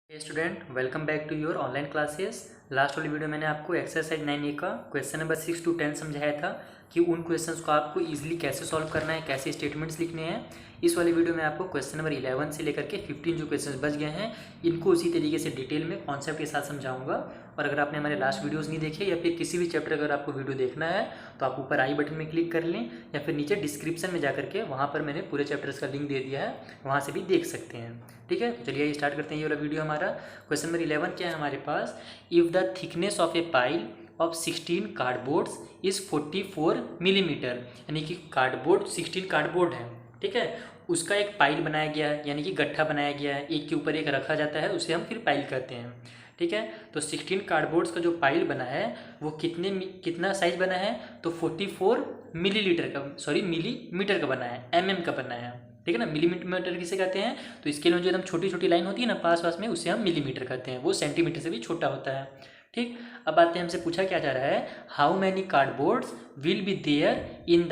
Student welcome back to your online classes. Last वाली video मैंने आपको एक्सरसाइज 9A का क्वेश्चन नंबर 6 to 10 समझाया था कि उन क्वेश्चंस को आपको इजीली कैसे सॉल्व करना है, कैसे स्टेटमेंट्स लिखने हैं। इस वाली वीडियो में आपको क्वेश्चन नंबर 11 से लेकर के 15 जो क्वेश्चंस बच गए हैं इनको उसी तरीके से डिटेल में कॉन्सेप्ट के साथ समझाऊंगा। और अगर आपने हमारे लास्ट वीडियोस नहीं देखे या फिर किसी भी चैप्टर अगर आपको वीडियो देखना है तो आप ऊपर आई बटन में क्लिक कर लें या फिर नीचे डिस्क्रिप्शन में जा करके वहाँ पर मैंने पूरे चैप्टर्स का लिंक दे दिया है, वहाँ से भी देख सकते हैं। ठीक है, तो चलिए स्टार्ट करते हैं ये वाला वीडियो। हमारा क्वेश्चन नंबर 11 क्या है हमारे पास, if the thickness of a pile of 16 cardboards is 44 millimetre, यानी कि कार्डबोर्ड 16 कार्डबोर्ड है, ठीक है, उसका एक पाइल बनाया गया है, यानी कि गट्ठा बनाया गया है, एक के ऊपर एक रखा जाता है, उसे हम फिर पाइल कहते हैं। ठीक है, तो 16 कार्डबोर्ड्स का जो पाइल बना है वो कितना साइज बना है, तो 44 मिलीमीटर का बना है, mm का बना है। ठीक है ना, मिलीमीटर किसे कहते हैं, तो इसके लिए जो एकदम छोटी छोटी लाइन होती है ना पास में, उसे हम मिलीमीटर कहते हैं, वो सेंटीमीटर से भी छोटा होता है। ठीक, अब आते हैं, हमसे पूछा क्या जा रहा है, how many cardboards will be there in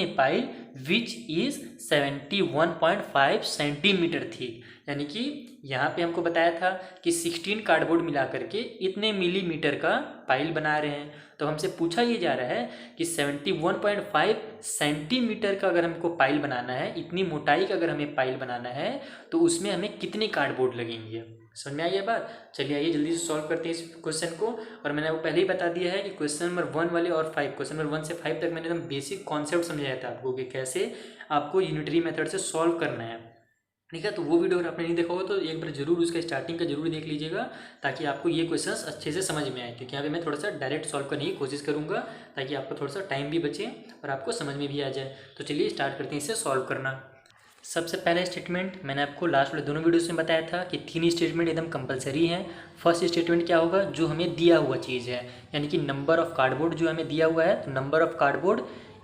a pile which is 71.5 centimetre thick, यानी कि यहाँ पे हमको बताया था कि 16 कार्डबोर्ड मिला करके इतने मिलीमीटर का पाइल बना रहे हैं। तो हमसे पूछा ये जा रहा है कि 71.5 सेंटीमीटर का अगर हमको पाइल बनाना है, इतनी मोटाई का अगर हमें पाइल बनाना है तो उसमें हमें कितने कार्डबोर्ड लगेंगे। समझ में आई ये बात। चलिए आइए जल्दी से सॉल्व करते हैं इस क्वेश्चन को। और मैंने आपको पहले ही बता दिया है कि क्वेश्चन नंबर 1 वाले और 5, क्वेश्चन नंबर 1 से 5 तक मैंने एकदम बेसिक कॉन्सेप्ट समझाया था आपको कि कैसे आपको यूनिटरी मेथड से सॉल्व करना है। ठीक है, तो वो वीडियो अगर आपने नहीं देखा होगा तो एक बार जरूर उसका स्टार्टिंग का जरूर देख लीजिएगा ताकि आपको ये क्वेश्चंस अच्छे से समझ में आए, क्योंकि यहाँ पे मैं थोड़ा सा डायरेक्ट सॉल्व करने की कोशिश करूँगा ताकि आपको थोड़ा सा टाइम भी बचे और आपको समझ में भी आ जाए। तो चलिए स्टार्ट करते हैं इसे सॉल्व करना। सबसे पहला स्टेटमेंट मैंने आपको लास्ट वाले दोनों वीडियोस में बताया था कि 3 स्टेटमेंट एकदम कंपलसरी है। फर्स्ट स्टेटमेंट क्या होगा, जो हमें दिया हुआ चीज़ है, यानी कि नंबर ऑफ कार्डबोर्ड जो हमें दिया हुआ है, तो number of cardboard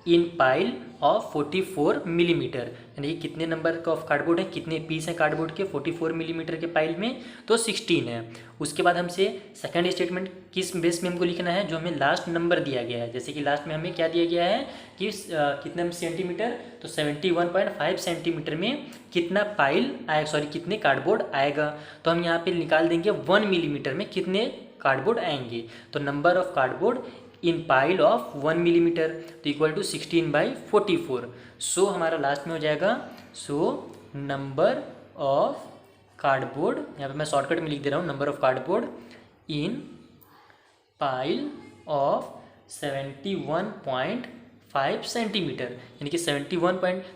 in pile of 44 millimetre, यानी कि कितने नंबर का ऑफ कार्डबोर्ड है, कितने पीस हैं कार्डबोर्ड के 44 मिलीमीटर के पाइल में, तो 16 है। उसके बाद हमसे सेकंड स्टेटमेंट किस बेस में हमको लिखना है, जो हमें लास्ट नंबर दिया गया है। जैसे कि लास्ट में हमें क्या दिया गया है कि कितने सेंटीमीटर, तो 71.5 सेंटीमीटर में कितना पाइल आएगा, सॉरी कितने कार्डबोर्ड आएगा। तो हम यहाँ पे निकाल देंगे 1 मिलीमीटर में कितने कार्डबोर्ड आएंगे, तो number of cardboard in pile of 1 millimetre तो इक्वल टू 16/44। सो हमारा लास्ट में हो जाएगा, सो नंबर ऑफ कार्डबोर्ड, यहाँ पे मैं शॉर्टकट में लिख दे रहा हूँ, number of cardboard in pile of 71.5 centimetre, यानी कि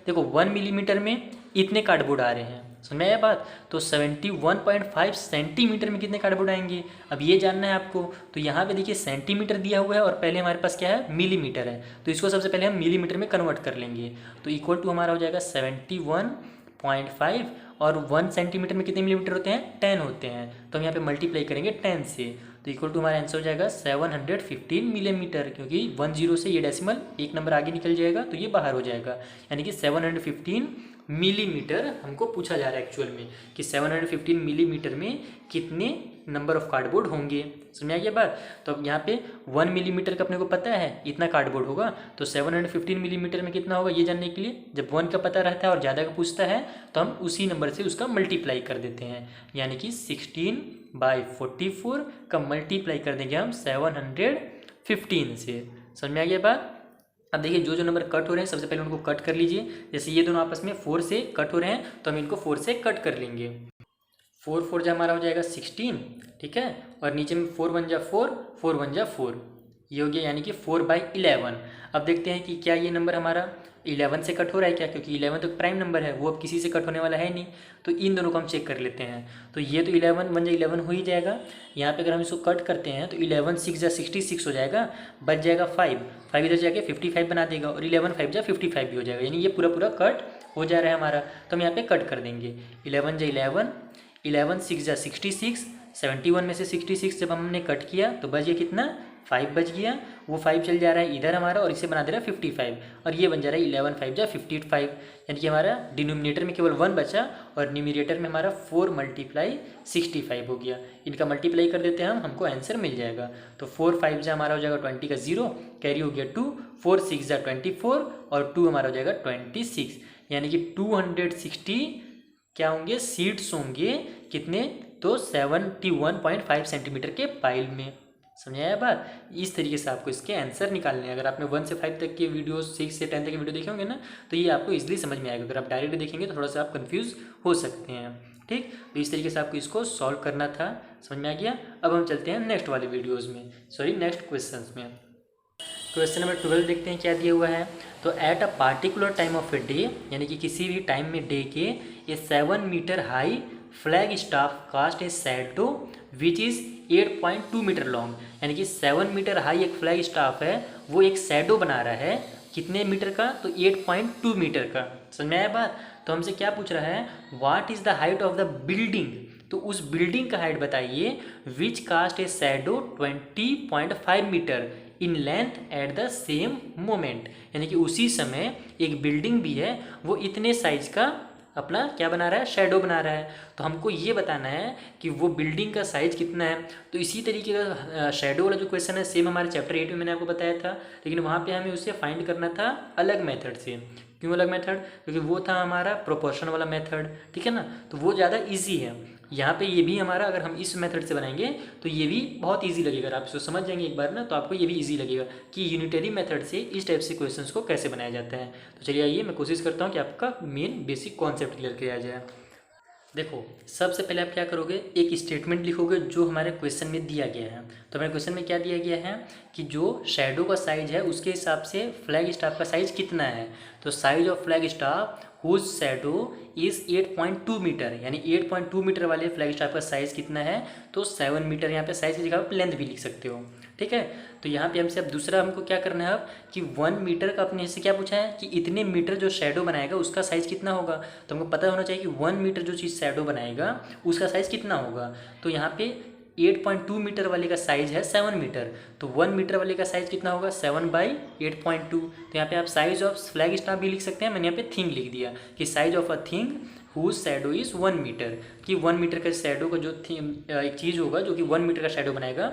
देखो 1 मिलीमीटर में इतने कार्डबोर्ड आ रहे हैं, समझ में आया बात। तो 71.5 सेंटीमीटर में कितने कार्डबोर्ड आएंगे, अब ये जानना है आपको। तो यहाँ पे देखिए सेंटीमीटर दिया हुआ है और पहले हमारे पास क्या है, मिलीमीटर है, तो इसको सबसे पहले हम मिलीमीटर में कन्वर्ट कर लेंगे। तो इक्वल टू हमारा हो जाएगा 71.5 और 1 सेंटीमीटर में कितने मिलीमीटर होते हैं, 10 होते हैं, तो हम यहाँ पे मल्टीप्लाई करेंगे 10 से, तो इक्वल टू हमारा आंसर हो जाएगा 715 मिलीमीटर, क्योंकि 10 से ये डेसिमल एक नंबर आगे निकल जाएगा तो ये बाहर हो जाएगा, यानी कि 715 मिलीमीटर हमको पूछा जा रहा है एक्चुअल में कि 715 मिलीमीटर में कितने नंबर ऑफ कार्डबोर्ड होंगे। समझ आ गया बात। तो अब यहाँ पे 1 मिलीमीटर का अपने को पता है इतना कार्डबोर्ड होगा, तो 715 मिलीमीटर में कितना होगा ये जानने के लिए जब 1 का पता रहता है और ज़्यादा का पूछता है तो हम उसी नंबर से उसका मल्टीप्लाई कर देते हैं, यानी कि 16/44 का मल्टीप्लाई कर देंगे हम 715 से। समझ में आ गया बात। अब देखिए जो जो नंबर कट हो रहे हैं सबसे पहले उनको कट कर लीजिए। जैसे ये दोनों आपस में 4 से कट हो रहे हैं तो हम इनको 4 से कट कर लेंगे। 4 4 जा हमारा हो जाएगा 16, ठीक है, और नीचे में 4 1 जा 4, 4 1 जा 4, ये हो गया, यानी कि 4/11। अब देखते हैं कि क्या ये नंबर हमारा 11 से कट हो रहा है क्या, क्योंकि 11 तो प्राइम नंबर है, वो अब किसी से कट होने वाला है नहीं, तो इन दोनों को हम चेक कर लेते हैं। तो ये तो 11 1 जा 11 हो ही जाएगा। यहाँ पे अगर हम इसको कट करते हैं तो 11 6 जा 66 हो जाएगा, बच जाएगा 5 इधर जाके 55 बना देगा, और 11 5 जा 55 भी हो जाएगा, यानी ये पूरा पूरा कट हो जा रहा है हमारा। तो हम यहाँ पे कट कर देंगे 11 जा 11 6 जा 66, 71 में से 66 जब हमने कट किया तो बच गया कितना, 5 बच गया, वो 5 चल जा रहा है इधर हमारा और इसे बना दे रहा है 55, और ये बन जा रहा है 11 5 जा 55, यानी कि हमारा डिनोमिनेटर में केवल 1 बचा और न्यूमरेटर में हमारा 4 × 65 हो गया। इनका मल्टीप्लाई कर देते हैं हमको आंसर मिल जाएगा। तो 4 5 जा हमारा हो जाएगा 20 का 0, कैरी हो गया 2, 4 6 जा 24 और 2 हमारा हो जाएगा 26, यानी कि 260 क्या होंगे, सीट्स होंगे कितने तो 71.5 सेंटीमीटर के पाइल में। समझ आया बात। इस तरीके से आपको इसके आंसर निकालने हैं। अगर आपने 1 से 5 तक के वीडियो, 6 से 10 तक के वीडियो देखे होंगे ना, तो ये आपको इजीली समझ में आएगा। अगर आप डायरेक्ट देखेंगे तो थोड़ा सा आप कंफ्यूज हो सकते हैं। ठीक, तो इस तरीके से आपको इसको सॉल्व करना था। समझ में आ गया। अब हम चलते हैं नेक्स्ट वाले वीडियोज़ में, नेक्स्ट क्वेश्चन में। क्वेश्चन नंबर 12 देखते हैं क्या दिया हुआ है। तो at a particular time of a day, यानी कि किसी भी टाइम में डे के, a 7 metre high flag staff cast a shadow which is 8.2 metre long. यानी कि 7 मीटर हाई एक फ्लैग स्टाफ है, वो एक शैडो बना रहा है। कितने मीटर का? तो 8.2 मीटर का। समझ में आया बात। तो हमसे क्या पूछ रहा है, what is the height of the building. तो उस बिल्डिंग का हाइट बताइए which cast a shadow 20.5 metre in length at the same moment. यानी कि उसी समय एक बिल्डिंग भी है, वो इतने साइज का अपना क्या बना रहा है, शैडो बना रहा है। तो हमको ये बताना है कि वो बिल्डिंग का साइज़ कितना है। तो इसी तरीके का शैडो वाला जो क्वेश्चन है सेम हमारे चैप्टर 8 में मैंने आपको बताया था, लेकिन वहाँ पे हमें उसे फाइंड करना था अलग मेथड से। क्यों अलग मेथड? क्योंकि वो था हमारा प्रोपोर्शन वाला मेथड, ठीक है ना। तो वो ज़्यादा ईजी है। यहाँ पे ये भी हमारा, अगर हम इस मेथड से बनाएंगे तो ये भी बहुत इजी लगेगा। अगर आप इसको समझ जाएंगे एक बार ना, तो आपको ये भी इजी लगेगा कि यूनिटरी मेथड से इस टाइप से क्वेश्चंस को कैसे बनाया जाता है। तो चलिए आइए, मैं कोशिश करता हूँ कि आपका मेन बेसिक कॉन्सेप्ट क्लियर किया जाए। देखो, सबसे पहले आप क्या करोगे, एक स्टेटमेंट लिखोगे जो हमारे क्वेश्चन में दिया गया है। तो हमारे क्वेश्चन में क्या दिया गया है कि जो शैडो का साइज है उसके हिसाब से फ्लैग स्टाफ का साइज कितना है। तो size of flag staff whose shadow is 8.2 metre, यानी 8.2 मीटर वाले फ्लैग स्टाफ का साइज़ कितना है। तो 7 मीटर, यहाँ पे साइज की जगह आप लेंथ भी लिख सकते हो, ठीक है। तो यहाँ पे हमसे अब दूसरा हमको क्या करना है अब कि 1 मीटर का अपने से क्या पूछा है कि इतने मीटर जो शैडो बनाएगा उसका साइज़ कितना होगा। तो हमको पता होना चाहिए कि 1 मीटर जो चीज़ शैडो बनाएगा उसका साइज़ कितना होगा। तो यहाँ पे 8.2 मीटर वाले का साइज़ है 7 मीटर, तो 1 मीटर वाले का साइज़ कितना होगा 7/8.2। तो यहाँ पे आप साइज ऑफ फ्लैग स्टाफ भी लिख सकते हैं। मैंने यहाँ पे थिंग लिख दिया कि size of a thing whose shadow is 1 metre, कि 1 मीटर का शैडो का जो एक चीज़ होगा जो कि 1 मीटर का शैडो बनाएगा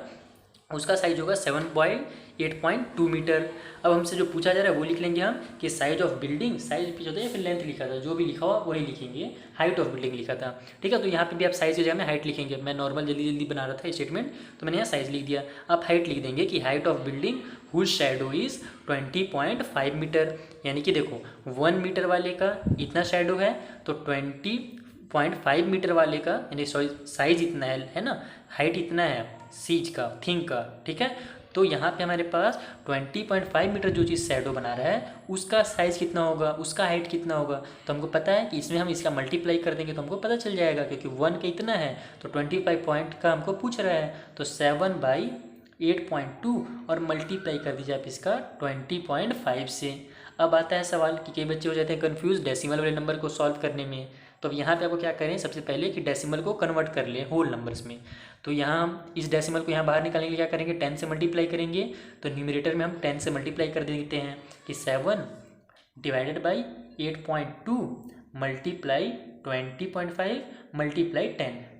उसका साइज होगा 7/8.2 मीटर। अब हमसे जो पूछा जा रहा है वो लिख लेंगे हम कि साइज ऑफ बिल्डिंग, साइज पीछे होता है या फिर लेंथ लिखा था, जो भी लिखा हुआ वही लिखेंगे। हाइट ऑफ बिल्डिंग लिखा था, ठीक है। तो यहाँ पे भी आप साइज की जगह में हाइट लिखेंगे। मैं नॉर्मल जल्दी जल्दी बना रहा था स्टेटमेंट, तो मैंने यहाँ साइज लिख दिया। आप हाइट लिख देंगे कि height of building whose shadow is 20.5 metre. यानी कि देखो 1 मीटर वाले का इतना शैडो है, तो 20.5 मीटर वाले का, यानी सॉरी साइज इतना है ना, हाइट इतना है सीज का, थिंग का, ठीक है। तो यहाँ पे हमारे पास 20.5 मीटर जो चीज़ शैडो बना रहा है उसका साइज़ कितना होगा, उसका हाइट कितना होगा। तो हमको पता है कि इसमें हम इसका मल्टीप्लाई कर देंगे तो हमको पता चल जाएगा, क्योंकि 1 का इतना है तो 25 पॉइंट का हमको पूछ रहा है। तो 7/8.2 और मल्टीप्लाई कर दीजिए आप इसका 20.5 से। अब आता है सवाल कि कई बच्चे हो जाते हैं कन्फ्यूज डेसिमल वाले नंबर को सॉल्व करने में। तो अब यहाँ पे आपको क्या करें, सबसे पहले कि डेसिमल को कन्वर्ट कर लें होल नंबर्स में। तो यहाँ हम इस डेसिमल को यहाँ बाहर निकालने के लिए क्या करेंगे, 10 से मल्टीप्लाई करेंगे। तो न्यूमरेटर में हम 10 से मल्टीप्लाई कर देते हैं कि 7/8.2 मल्टीप्लाई 20.5 मल्टीप्लाई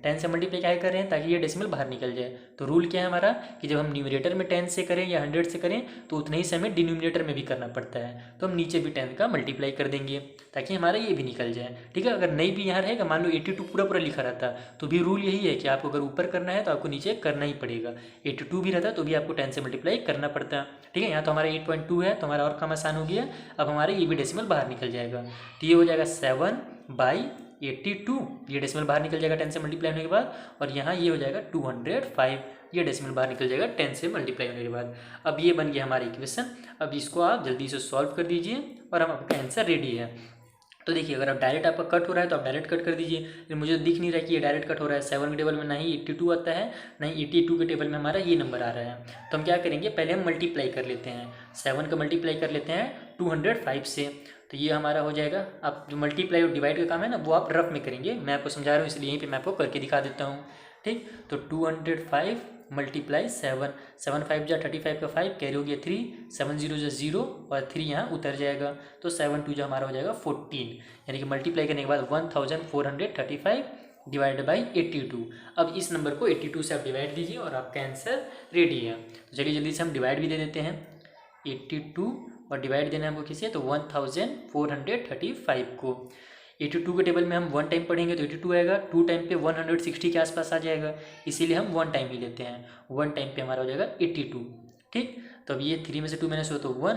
10 से मल्टीप्लाई क्या कर रहे हैं ताकि ये डेसिमल बाहर निकल जाए। तो रूल क्या है हमारा कि जब हम न्यूमरेटर में 10 से करें या 100 से करें तो उतना ही समय डिनोमिनेटर में भी करना पड़ता है। तो हम नीचे भी 10 का मल्टीप्लाई कर देंगे ताकि हमारा ये भी निकल जाए, ठीक है। अगर नहीं भी यहाँ रहेगा, मान लो 82 पूरा पूरा लिखा रहता तो भी रूल यही है कि आपको अगर ऊपर करना है तो आपको नीचे करना ही पड़ेगा। 82 भी रहता तो भी आपको 10 से मल्टीप्लाई करना पड़ता, ठीक है। यहाँ तो हमारा 8.2 है तो हमारा और काम आसान हो गया। अब हमारे ये भी डेसिमल बाहर निकल जाएगा, तो ये हो जाएगा 7/82, ये डेसिमल बाहर निकल जाएगा 10 से मल्टीप्लाई होने के बाद। और यहाँ ये हो जाएगा 205, ये डेसिमल बाहर निकल जाएगा 10 से मल्टीप्लाई होने के बाद। अब ये बन गया हमारा इक्वेशन। अब इसको आप जल्दी से सॉल्व कर दीजिए और हम आपका आंसर रेडी है। तो देखिए, अगर आप डायरेक्ट आपका कट हो रहा है तो आप डायरेक्ट कट कर दीजिए, लेकिन मुझे दिख नहीं रहा है कि ये डायरेक्ट कट हो रहा है। 7 के टेबल में ना ही 82 आता है, ना ही 82 के टेबल में हमारा ये नंबर आ रहा है। तो हम क्या करेंगे, पहले हम मल्टीप्लाई कर लेते हैं, 7 का मल्टीप्लाई कर लेते हैं 205 से। तो ये हमारा हो जाएगा। आप जो मल्टीप्लाई और डिवाइड का काम है ना वो आप रफ में करेंगे, मैं आपको समझा रहा हूँ इसलिए यहीं पे मैं आपको करके दिखा देता हूँ, ठीक। तो 205 मल्टीप्लाई 7, 7 5 जा 35 का 5 कैरी हो गया 3, 7 0 जा 0 और 3 यहाँ उतर जाएगा। तो 7 2 जो हमारा हो जाएगा 14, यानी कि मल्टीप्लाई करने के बाद 1435 डिवाइड बाई 82। अब इस नंबर को 82 से आप डिवाइड दीजिए और आपका आंसर रेडी है। तो चलिए जल्दी से हम डिवाइड भी दे देते हैं। 82 और डिवाइड देना है हमको किसी है तो 1435 को। 82 के टेबल में हम 1 टाइम पढ़ेंगे तो 82 आएगा, 2 टाइम पे 160 के आसपास आ जाएगा, इसीलिए हम 1 टाइम ही लेते हैं। 1 टाइम पे हमारा हो जाएगा 82। ठीक, तो अब ये 3 में से 2 माइनस हुआ तो 1,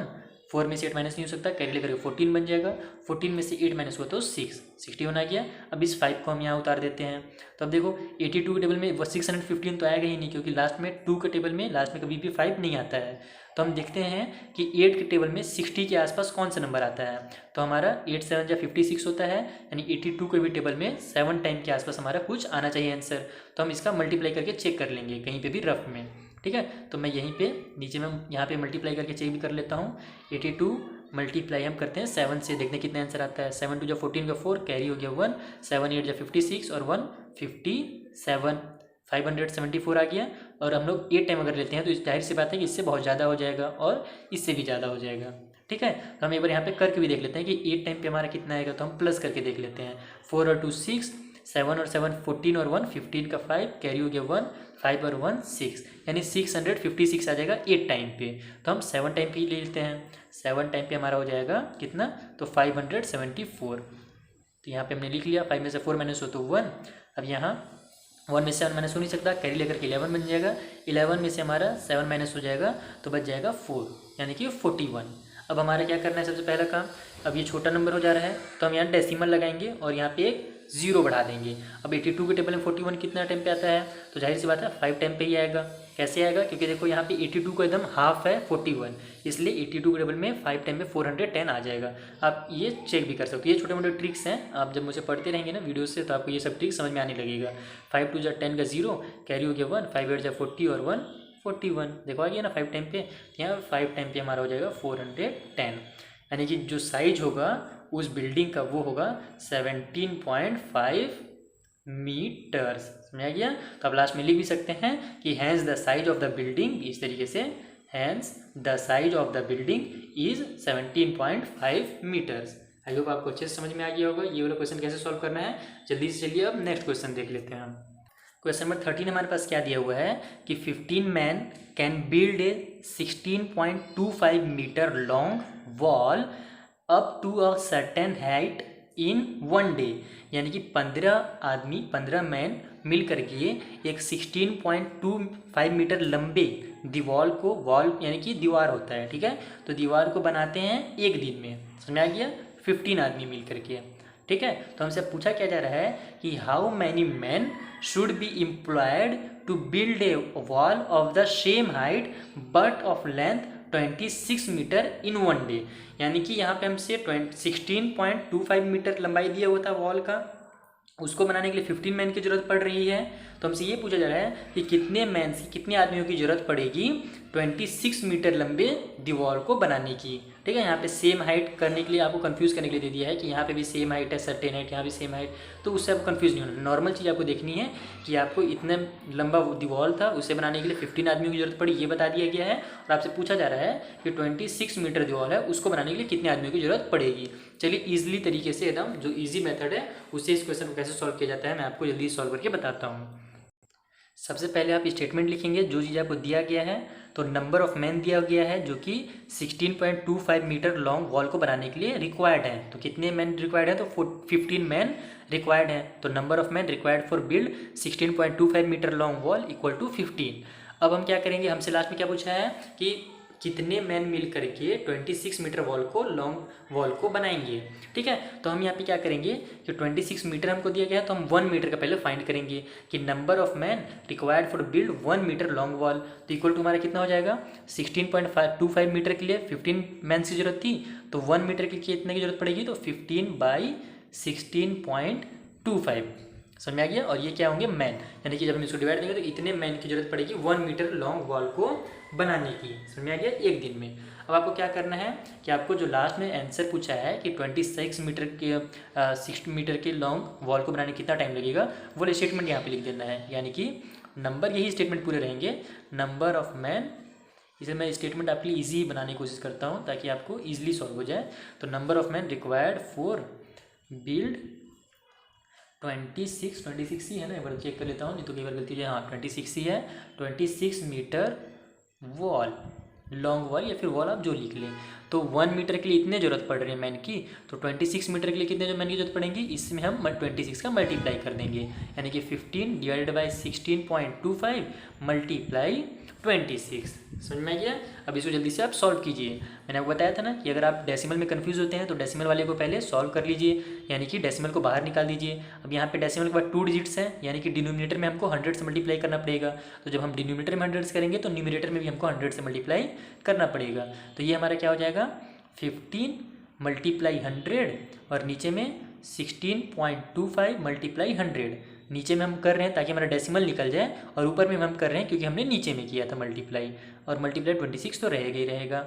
4 में से 8 माइनस नहीं हो सकता, कैरी लेकर 14 बन जाएगा, 14 में से 8 माइनस हुआ तो 6, 61 आ गया। अब इस 5 को हम यहाँ उतार देते हैं, तो अब देखो 82 के टेबल में 615 तो आएगा ही नहीं, क्योंकि लास्ट में 2 के टेबल में लास्ट में कभी भी 5 नहीं आता है। तो हम देखते हैं कि 8 के टेबल में 60 के आसपास कौन सा नंबर आता है, तो हमारा 8 7 या 56 होता है, यानी 82 के भी टेबल में 7 टाइम के आसपास हमारा कुछ आना चाहिए आंसर। तो हम इसका मल्टीप्लाई करके चेक कर लेंगे कहीं पे भी रफ में। ठीक है, तो मैं यहीं पे नीचे में यहाँ पे मल्टीप्लाई करके चेक भी कर लेता हूँ। 82 मल्टीप्लाई हम करते हैं 7 से, देखते हैं कितना आंसर आता है। 7 2 14 का 4, कैरी हो गया 1, 7 8 56 और 1 57, 574 आ गया। और हम लोग 8 टाइम अगर लेते हैं तो जाहिर सी बात है कि इससे बहुत ज़्यादा हो जाएगा और इससे भी ज़्यादा हो जाएगा। ठीक है, तो हम एक बार यहाँ पे करके भी देख लेते हैं कि 8 टाइम पे हमारा कितना आएगा, तो हम प्लस करके देख लेते हैं। 4 और 2 6, 7 और 7 14 और 1 15 का 5, कैरी हो गया 1, 5 और 1 6, यानी 656 आ जाएगा 8 टाइम पे। तो हम 7 टाइम पे ही ले लेते हैं, 7 टाइम पे हमारा हो जाएगा कितना, तो 574। तो यहाँ पे हमने लिख लिया, 5 में से 4 माइनस हो तो 1, अब यहाँ 1 में से 7 माइनस हो नहीं सकता, कैरी लेकर के 11 बन जाएगा, 11 में से हमारा 7 माइनस हो जाएगा तो बच जाएगा 4, यानी कि 41। अब हमारा क्या करना है, सबसे पहला काम, अब ये छोटा नंबर हो जा रहा है तो हम यहाँ डेसिमल लगाएंगे और यहाँ पे एक 0 बढ़ा देंगे। अब 82 के टेबल में 41 कितना टाइम पे आता है, तो जाहिर सी बात है 5 टाइम पे ही आएगा। कैसे आएगा, क्योंकि देखो यहाँ पे 82 को एकदम हाफ है 41, इसलिए 82 के टेबल में 5 टाइम में 410 आ जाएगा। आप ये चेक भी कर सकते हो, ये छोटे मोटे ट्रिक्स हैं, आप जब मुझे पढ़ते रहेंगे ना वीडियो से तो आपको ये सब ट्रिक्स समझ में आने लगेगा। 5 2 10 का 0, कैरी हो गया 1, 5 8 40 और 1 41, देखो आ गया ना 5 टाइम पे। यहाँ 5 टाइम पे हमारा हो जाएगा 410, यानी कि जो साइज होगा उस बिल्डिंग का वो होगा 17.5 मीटर्स। समझ आ गया, तो अब लास्ट में लिख भी सकते हैं कि hence the size of the building, इस तरीके से hence the size of the building is 17.5 metres. I hope आपको अच्छे से समझ में आ गया होगा। ये वाला क्वेश्चन कैसे सॉल्व करना है, जल्दी से चलिए अब नेक्स्ट क्वेश्चन देख लेते हैं हम। क्वेश्चन नंबर 13 हमारे पास क्या दिया हुआ है कि 15 man can build a 16.25 metre long wall up to a certain height in 1 day, यानी कि 15 आदमी 15 मैन मिल करके एक 16.25 मीटर लंबे दीवार को, वॉल यानी कि दीवार होता है, ठीक है, तो दीवार को बनाते हैं एक दिन में। समझ आ गया, 15 आदमी मिल करके। ठीक है, तो हमसे पूछा क्या जा रहा है कि how many man should be employed to build a wall of the same height but of length 26 metre in 1 day, यानी कि यहाँ पे हमसे 16.25 मीटर लंबाई दिया हुआ था वॉल का, उसको बनाने के लिए 15 मैन की जरूरत पड़ रही है। तो हमसे ये पूछा जा रहा है कि कितने मैन से कितने आदमियों की जरूरत पड़ेगी 26 मीटर लंबे दीवार को बनाने की। ठीक है, यहाँ पे सेम हाइट करने के लिए आपको कंफ्यूज करने के लिए दे दिया है कि यहाँ पे भी सेम हाइट है, सर्टेन हाइट, यहाँ भी सेम हाइट, तो उससे आपको कंफ्यूज नहीं होना। नॉर्मल चीज़ आपको देखनी है कि आपको इतना लंबा दीवार था, उसे बनाने के लिए 15 आदमियों की जरूरत पड़ी, ये बता दिया गया है। और आपसे पूछा जा रहा है कि 26 मीटर दीवार है, उसको बनाने के लिए कितने आदमियों की जरूरत पड़ेगी। चलिए ईजिली तरीके से एकदम जो ईजी मेथड है उससे इस क्वेश्चन को कैसे सॉल्व किया जाता है मैं आपको जल्दी सॉल्व करके बताता हूँ। सबसे पहले आप स्टेटमेंट लिखेंगे जो चीज़ आपको दिया गया है, तो नंबर ऑफ मैन दिया गया है जो कि 16.25 मीटर लॉन्ग वॉल को बनाने के लिए रिक्वायर्ड है। तो कितने मैन रिक्वायर्ड है, तो 15 मैन रिक्वायर्ड है। तो number of man required for build 16.25 metre long wall equal to 15। अब हम क्या करेंगे, हमसे लास्ट में क्या पूछा है कि कितने मैन मिल करके 26 मीटर वॉल को, लॉन्ग वॉल को बनाएंगे। ठीक है, तो हम यहाँ पे क्या करेंगे कि 26 मीटर हमको दिया गया है, तो हम 1 मीटर का पहले फाइंड करेंगे कि number of man required for build 1 metre long wall, तो इक्वल टू हमारा कितना हो जाएगा 16.25 मीटर के लिए 15 मैन की जरूरत थी, तो 1 मीटर के लिए कितने की जरूरत पड़ेगी, तो 15/16.25। समझ में आ गया। और ये क्या होंगे, मैन, यानी कि जब हम इसको डिवाइड देंगे तो इतने मैन की जरूरत पड़ेगी 1 मीटर लॉन्ग वॉल को बनाने की। समझ में आ गया, एक दिन में। अब आपको क्या करना है कि आपको जो लास्ट में आंसर पूछा है कि 26 मीटर के 6 मीटर के लॉन्ग वॉल को बनाने कितना टाइम लगेगा, वो स्टेटमेंट यहाँ पे लिख देना है, यानी कि नंबर, यही स्टेटमेंट पूरे रहेंगे, नंबर ऑफ मैन। इसे मैं स्टेटमेंट आपके लिए ईजी बनाने की कोशिश करता हूँ ताकि आपको ईजिली सॉल्व हो जाए। तो number of man required for build 26 ही है ना, एक बार चेक कर लेता हूँ, नहीं तो कई बार गलती हो जाए। हाँ 26 ही है, 26 मीटर वॉल। लॉन्ग वॉल या फिर वॉल आप जो लिख लें। तो 1 मीटर के लिए इतने ज़रूरत पड़ रही है मैन की, तो 26 मीटर के लिए कितने जो मैन की जरूरत पड़ेंगी, इसमें हम 26 का मल्टीप्लाई कर देंगे, यानी कि 15 डिवाइडेड बाई 16.25 मल्टीप्लाई 26। समझ में आ गया। अब इसको जल्दी से आप सॉल्व कीजिए। मैंने आपको बताया था ना कि अगर आप डेसिमल में कंफ्यूज होते हैं तो डेसिमल वाले को पहले सॉल्व कर लीजिए, यानी कि डेसिमल को बाहर निकाल दीजिए। अब यहाँ पे डेसिमल के बाद 2 डिजिट्स हैं, यानी कि डिनोमिनेटर में हमको 100 से मल्टीप्लाई करना पड़ेगा। तो जब हम डिनोमिनेटर में 100 करेंगे तो न्यूमिनेटर में भी हमको 100 से मल्टीप्लाई करना पड़ेगा। तो ये हमारा क्या हो जाएगा, 15 मल्टीप्लाई 100 और नीचे में 16.25 मल्टीप्लाई 100। नीचे में हम कर रहे हैं ताकि हमारा डेसिमल निकल जाए, और ऊपर में हम कर रहे हैं क्योंकि हमने नीचे में किया था मल्टीप्लाई, और मल्टीप्लाई 26 तो रहेगा ही रहेगा।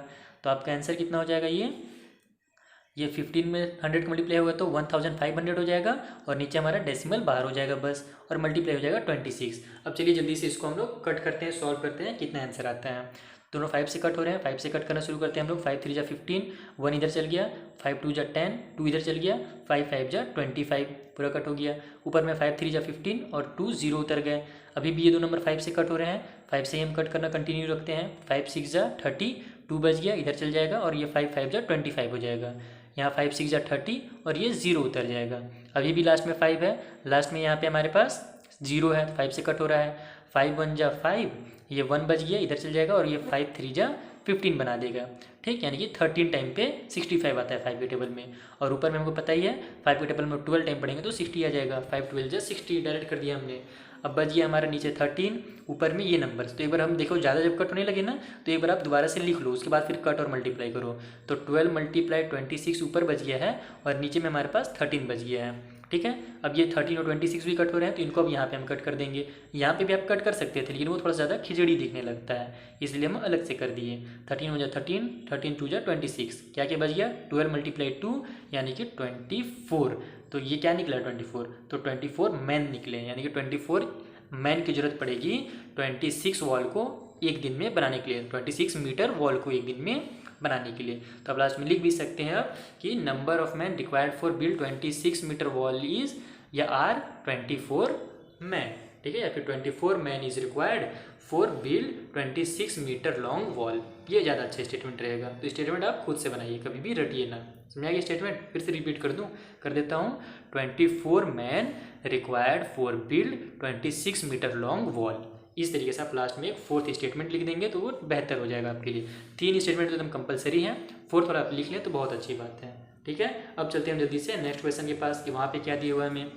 तो आपका आंसर कितना हो जाएगा, ये 15 में 100 का मल्टीप्लाई होगा तो 1500 हो जाएगा, और नीचे हमारा डेसिमल बाहर हो जाएगा बस, और मल्टीप्लाई हो जाएगा 26। अब चलिए जल्दी से इसको हम लोग कट करते हैं, सॉल्व करते हैं कितना आंसर आता है। दोनों 5 से कट हो रहे हैं, 5 से कट करना शुरू करते हैं हम लोग। 5 3 जा 15, 1 इधर चल गया, 5 2 जा 10, 2 इधर चल गया, 5 5 जा 25, पूरा कट हो गया। ऊपर में 5 3 जा 15 और 2 0 उतर गए। अभी भी ये दो नंबर 5 से कट हो रहे हैं, 5 से ही हम कट करना कंटिन्यू रखते हैं। 5 6 जा 30, 2 बच गया, इधर चल जाएगा, और ये 5 5 जा 25 हो जाएगा। यहाँ 5 6 जा 30 और ये 0 उतर जाएगा। अभी भी लास्ट में 5 है, लास्ट में यहाँ पे हमारे पास 0 है, 5 से कट हो रहा है। 5 1 जा 5, ये 1 बच गया, इधर चल जाएगा, और ये 5 3 जा 15 बना देगा। ठीक, यानी कि 13 टाइम पे 65 आता है 5 के टेबल में, और ऊपर में हमको पता ही है 5 के टेबल में 12 टाइम पढ़ेंगे तो 60 आ जाएगा। 5 12 जा 60 डायरेक्ट कर दिया हमने। अब बच गया हमारा नीचे 13, ऊपर में ये नंबर। तो एक बार हम देखो ज़्यादा जब कट होने लगे ना, तो एक बार आप दोबारा से लिख लो, उसके बाद फिर कट और मल्टीप्लाई करो। तो 12 मल्टीप्लाई 26 ऊपर बच गया है, और नीचे में हमारे पास 13 बच गया है। ठीक है, अब ये 13 और 26 भी कट हो रहे हैं, तो इनको अब यहाँ पे हम कट कर देंगे। यहाँ पे भी आप कट कर सकते थे, लेकिन वो थोड़ा ज़्यादा खिचड़ी दिखने लगता है, इसलिए हम अलग से कर दिए। 13 हो जा 13, 13 2 जा 26, क्या क्या बच गया, 12 मल्टीप्लाई 2 यानी कि 24। तो ये क्या निकला 24, तो 24 मैन निकले, यानी कि 24 मैन की जरूरत पड़ेगी 26 वॉल को एक दिन में बनाने के लिए, 26 मीटर वॉल को एक दिन में बनाने के लिए। तो अब लास्ट में लिख भी सकते हैं आप कि number of man required for build 26 metre wall is, या आर 24 मैन। ठीक है, या फिर 24 man is required for build 26 metre long wall. ये ज़्यादा अच्छा स्टेटमेंट रहेगा। तो स्टेटमेंट आप खुद से बनाइए, कभी भी रटिए ना। समझ आइए स्टेटमेंट, फिर से रिपीट कर देता हूँ। 24 man required for build 26 metre long wall. इस तरीके से आप लास्ट में एक 4th स्टेटमेंट लिख देंगे तो वो बेहतर हो जाएगा आपके लिए। 3 स्टेटमेंट तो एकदम कंपलसरी है, 4th वाला आप लिख लें तो बहुत अच्छी बात है। ठीक है, अब चलते हैं हम जल्दी से नेक्स्ट क्वेश्चन के पास कि वहाँ पे क्या दिया हुआ है हमें।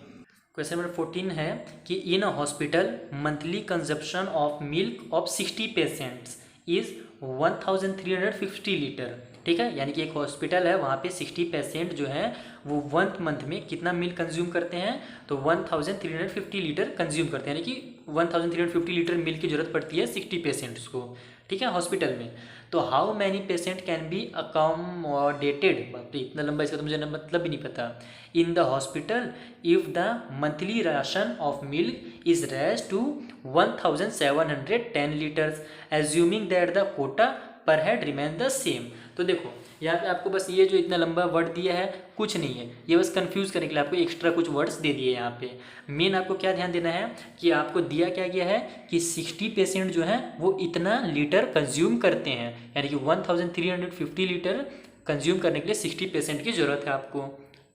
क्वेश्चन नंबर 14 है कि in a hospital monthly consumption of milk of 60 patients is 1350 litre. ठीक है, यानी कि एक हॉस्पिटल है, वहाँ पे 60 पेशेंट जो हैं वो 1 मंथ में कितना मिल्क कंज्यूम करते हैं, तो 1350 लीटर कंज्यूम करते हैं, यानी कि 1350 लीटर मिल्क की जरूरत पड़ती है 60 पेशेंट्स को। ठीक है, हॉस्पिटल में। तो how many patient can be accommodated, बाप रे इतना लंबा, इसका तो मुझे मतलब भी नहीं पता। In the hospital if the monthly ration of milk is raised to 1710 litres assuming that the quota per head remain the same. तो देखो यहाँ पे आपको बस ये जो इतना लंबा वर्ड दिया है कुछ नहीं है, ये बस कंफ्यूज करने के लिए आपको एक्स्ट्रा कुछ वर्ड्स दे दिए यहाँ पे। मेन आपको क्या ध्यान देना है कि आपको दिया क्या गया है कि 60 पेशेंट जो हैं वो इतना लीटर कंज्यूम करते हैं, यानी कि 1350 लीटर कंज्यूम करने के लिए 60 पेशेंट की ज़रूरत है आपको।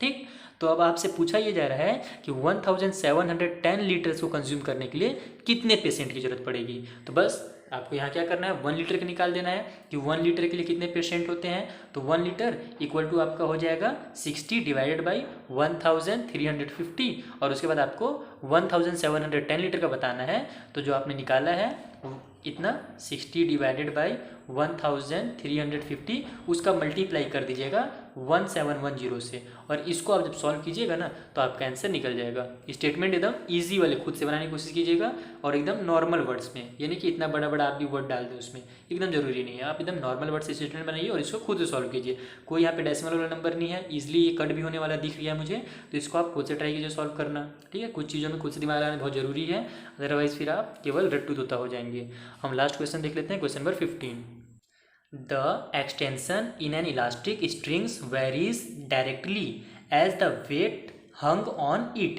ठीक, तो अब आपसे पूछा ये जा रहा है कि 1710 लीटर्स को कंज्यूम करने के लिए कितने पेशेंट की जरूरत पड़ेगी। तो बस आपको यहाँ क्या करना है, 1 लीटर का निकाल देना है कि 1 लीटर के लिए कितने पेशेंट होते हैं। तो 1 लीटर इक्वल टू आपका हो जाएगा 60 डिवाइडेड बाई 1350, और उसके बाद आपको 1710 लीटर का बताना है। तो जो आपने निकाला है इतना 60 डिवाइडेड बाई 1350, उसका मल्टीप्लाई कर दीजिएगा 1710 से, और इसको आप जब सॉल्व कीजिएगा ना तो आपका आंसर निकल जाएगा। स्टेटमेंट एकदम इजी वाले खुद से बनाने की कोशिश कीजिएगा, और एकदम नॉर्मल वर्ड्स में, यानी कि इतना बड़ा बड़ा आप भी वर्ड डाल दें उसमें, एकदम जरूरी नहीं है। आप एकदम नॉर्मल वर्ड से स्टेटमेंट बनाइए और इसको खुद से सॉल्व कीजिए। कोई यहाँ पे डेसिमल वाला नंबर नहीं है, इजिली ये कट भी होने वाला दिख रहा है मुझे, तो इसको आप खुद से ट्राई कीजिए सॉल्व करना। ठीक है, कुछ चीज़ों में खुद से दिमाग लगाना बहुत जरूरी है, अदरवाइज फिर आप केवल रट्टू तोता हो जाएंगे। हम लास्ट क्वेश्चन देख लेते हैं, question number 15। The extension in an elastic strings varies directly as the weight hung on it.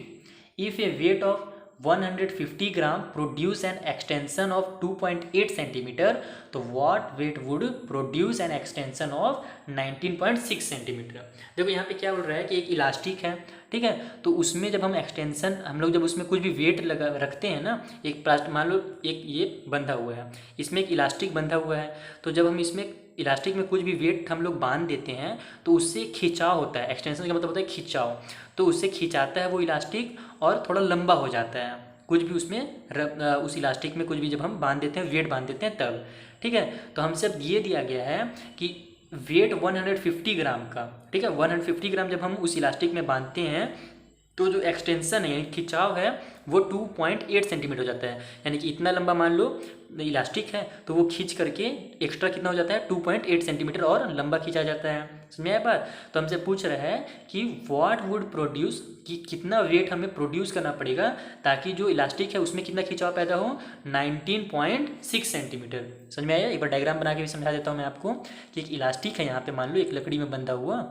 If a weight of 150 gram produce an extension of 2.8 centimetre, तो what weight would produce an extension of 19.6 centimetre. देखो यहाँ पे क्या बोल रहा है कि एक इलास्टिक है, ठीक है, तो उसमें जब हम एक्सटेंशन हम लोग जब उसमें कुछ भी वेट लगा रखते हैं ना, एक प्लास्टिक मान लो एक ये बंधा हुआ है, इसमें एक इलास्टिक बंधा हुआ है, तो जब हम इसमें इलास्टिक में कुछ भी वेट हम लोग बांध देते हैं तो उससे खिंचाव होता है। एक्सटेंशन का मतलब होता है खिंचाव, तो उससे खिंचाता है वो इलास्टिक और थोड़ा लंबा हो जाता है कुछ भी उसमें उस इलास्टिक में कुछ भी जब हम बांध देते हैं, वेट बांध देते हैं तब, ठीक है। तो हमसे अब ये दिया गया है कि वेट 150 ग्राम का, ठीक है, 150 ग्राम जब हम उस इलास्टिक में बांधते हैं तो जो एक्सटेंशन है यानी खिंचाव है वो 2.8 सेंटीमीटर हो जाता है। यानी कि इतना लंबा मान लो इलास्टिक है तो वो खींच करके एक्स्ट्रा कितना हो जाता है 2.8 सेंटीमीटर और लंबा खींचा जाता है। समझ आया बात। तो हमसे पूछ रहा है कि व्हाट वुड प्रोड्यूस, कि कितना वेट हमें प्रोड्यूस करना पड़ेगा ताकि जो इलास्टिक है उसमें कितना खिंचाव पैदा हो, 19.6 सेंटीमीटर। समझ में आया। एक बार डायग्राम बना के भी समझा देता हूँ मैं आपको कि एक इलास्टिक है यहाँ पे मान लो एक लकड़ी में बंधा हुआ,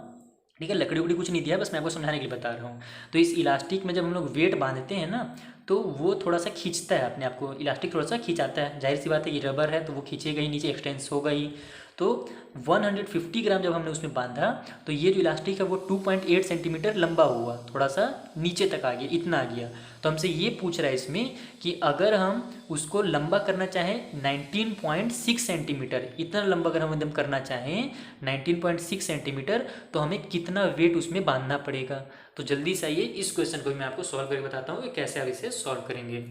ठीक है, लकड़ी उकड़ी कुछ नहीं दिया, बस मैं आपको समझाने के लिए बता रहा हूँ। तो इस इलास्टिक में जब हम लोग वेट बांधते हैं ना तो वो थोड़ा सा खींचता है अपने आप को, इलास्टिक थोड़ा सा खींचाता है, जाहिर सी बात है कि रबर है तो वो खींचेगा ही, नीचे एक्सटेंस होगा ही। तो 150 ग्राम जब हमने उसमें बांधा तो ये जो इलास्टिक है वो 2.8 सेंटीमीटर लंबा हुआ, थोड़ा सा नीचे तक आ गया, इतना आ गया। तो हमसे ये पूछ रहा है इसमें कि अगर हम उसको लंबा करना चाहें 19.6 सेंटीमीटर, इतना लंबा अगर हम एकदम करना चाहें 19.6 सेंटीमीटर तो हमें कितना वेट उसमें बांधना पड़ेगा। तो जल्दी से आइए इस क्वेश्चन को भी मैं आपको सॉल्व करके बताता हूँ कि कैसे आप इसे सॉल्व करेंगे।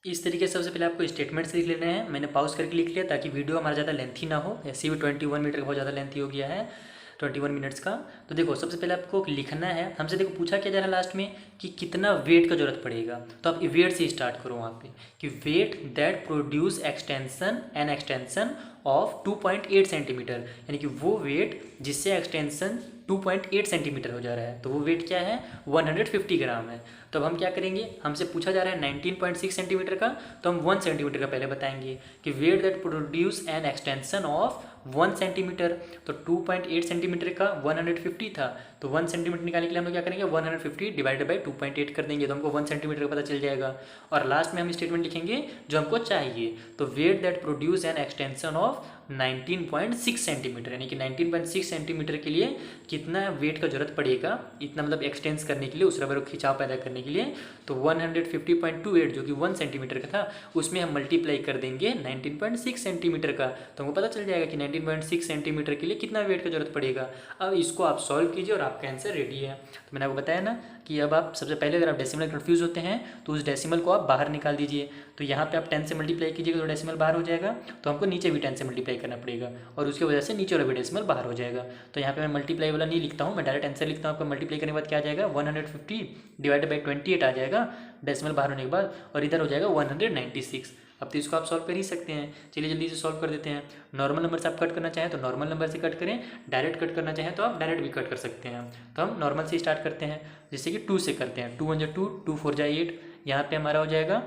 इस तरीके से सबसे पहले आपको स्टेटमेंट्स लिख लेने हैं। मैंने पॉज करके लिख लिया ताकि वीडियो हमारा ज़्यादा लेंथी ना हो, ऐसे भी 21 मिनट का बहुत ज़्यादा लेंथी हो गया है, 21 मिनट्स का। तो देखो सबसे पहले आपको लिखना है, हमसे देखो पूछा क्या जा रहा है लास्ट में कि कितना वेट का जरूरत पड़ेगा। तो आप वेट से स्टार्ट करो वहाँ पे कि weight that produce extension of 2.8 centimetre, यानी कि वो वेट जिससे एक्सटेंशन 2.8 सेंटीमीटर हो जा रहा है, तो वो वेट क्या है 150 ग्राम है। तो अब हम क्या करेंगे, हमसे पूछा जा रहा है 19.6 सेंटीमीटर का, तो हम 1 सेंटीमीटर का पहले बताएंगे कि weight that produce an extension of 1 centimetre. तो 2.8 सेंटीमीटर का 150 था, तो 1 सेंटीमीटर निकालने के लिए हम लोग क्या करेंगे 150 डिवाइडेड बाई 2.8 कर देंगे, तो हमको 1 सेंटीमीटर का पता चल जाएगा। और लास्ट में हम स्टेटमेंट लिखेंगे जो हमको चाहिए, तो weight that produce an extension of 19.6 centimetre, यानी कि 19.6 सेंटीमीटर के लिए कितना वेट का जरूरत पड़ेगा, इतना मतलब एक्सटेंस करने के लिए, उस रबर को खिंचाव पैदा करने के लिए। तो 150.28 जो कि 1 सेंटीमीटर का था उसमें हम मल्टीप्लाई कर देंगे 19.6 सेंटीमीटर का, तो हमको पता चल जाएगा कि 19.6 सेंटीमीटर के लिए कितना वेट का जरूरत पड़ेगा। अब इसको आप सॉल्व कीजिए और आपका आंसर रेडी है। तो मैंने आपको बताया ना कि अब आप सबसे पहले अगर आप डेसिमल कन्फ्यूज होते हैं तो उस डेसिमल को आप बाहर निकाल दीजिए। तो यहाँ पे आप 10 से मल्टीप्लाई कीजिएगा तो डेसिमल बाहर हो जाएगा, तो हमको नीचे भी 10 से मल्टीप्लाई करना पड़ेगा और उसकी वजह से नीचे वाला भी डेसिमल बाहर हो जाएगा। तो यहाँ पे मैं मल्टीप्लाई वाला नहीं लिखता हूँ, मैं डायरेक्ट आंसर लिखता हूँ। आपका मल्टीप्लाई करने के बाद क्या आ जाएगा 150 डिवाइडेड बाई 28 आ जाएगा डेसिमल बाहर होने के बाद, और इधर हो जाएगा 196। अब तो इसको आप सॉल्व कर ही सकते हैं। चलिए जल्दी से सॉल्व कर देते हैं। नॉर्मल नंबर से आप कट करना चाहें तो नॉर्मल नंबर से कट करें, डायरेक्ट कट करना चाहें तो आप डायरेक्ट भी कट कर सकते हैं। तो हम नॉर्मल से स्टार्ट करते हैं, जैसे कि 2 से करते हैं। 2 1 2, 2 4 8, यहाँ पे हमारा हो जाएगा,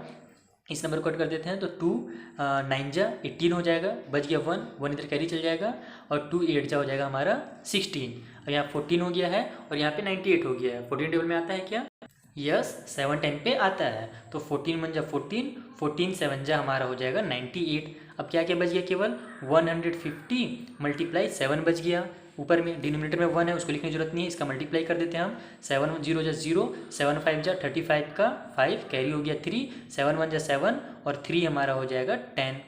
इस नंबर को कट कर देते हैं तो 2 9 18 हो जाएगा, बच गया 1 इधर कैरी चल जाएगा, और 2 8 हो जाएगा हमारा 16। और यहाँ 14 हो गया है और यहाँ पे 98 हो गया है। 14 टेबल में आता है क्या? यस, 7 टाइम पे आता है। तो 14 1 14, 14 7 हमारा हो जाएगा 98। अब क्या क्या बच गया, केवल 150 मल्टीप्लाई 7 बच गया। ऊपर में डिनोमिनेटर में 1 है, उसको लिखने की जरूरत नहीं है, इसका मल्टीप्लाई कर देते हैं हम। 7 0 0, 7 5 35 का 5 कैरी हो गया 3, 7 1 7 और 3 हमारा हो जाएगा 10।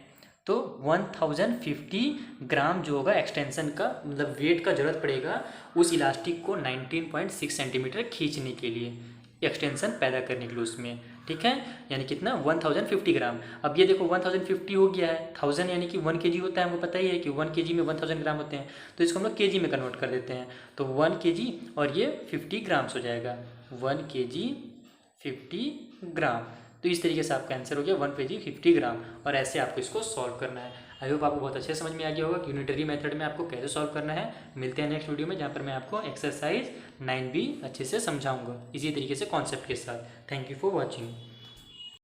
तो 1050 ग्राम जो होगा एक्सटेंशन का मतलब वेट का जरूरत पड़ेगा उस इलास्टिक को 19.6 सेंटीमीटर खींचने के लिए, एक्सटेंशन पैदा करने के लिए उसमें, ठीक है। यानी कितना 1050 ग्राम। अब ये देखो 1050 हो गया है, 1000 यानी कि 1 kg होता है, हमको पता ही है कि 1 kg में 1000 ग्राम होते हैं, तो इसको हम लोग kg में कन्वर्ट कर देते हैं। तो 1 kg और ये 50 ग्राम्स हो जाएगा, 1 kg 50 ग्राम। तो इस तरीके से आपका आंसर हो गया 1 kg 50 ग्राम, और ऐसे आपको इसको सॉल्व करना है। आई होप आपको बहुत अच्छे समझ में आ गया होगा कि यूनिटरी मेथड में आपको कैसे सॉल्व करना है। मिलते हैं नेक्स्ट वीडियो में जहाँ पर मैं आपको एक्सरसाइज 9 भी अच्छे से समझाऊंगा इसी तरीके से कॉन्सेप्ट के साथ। Thank you for watching.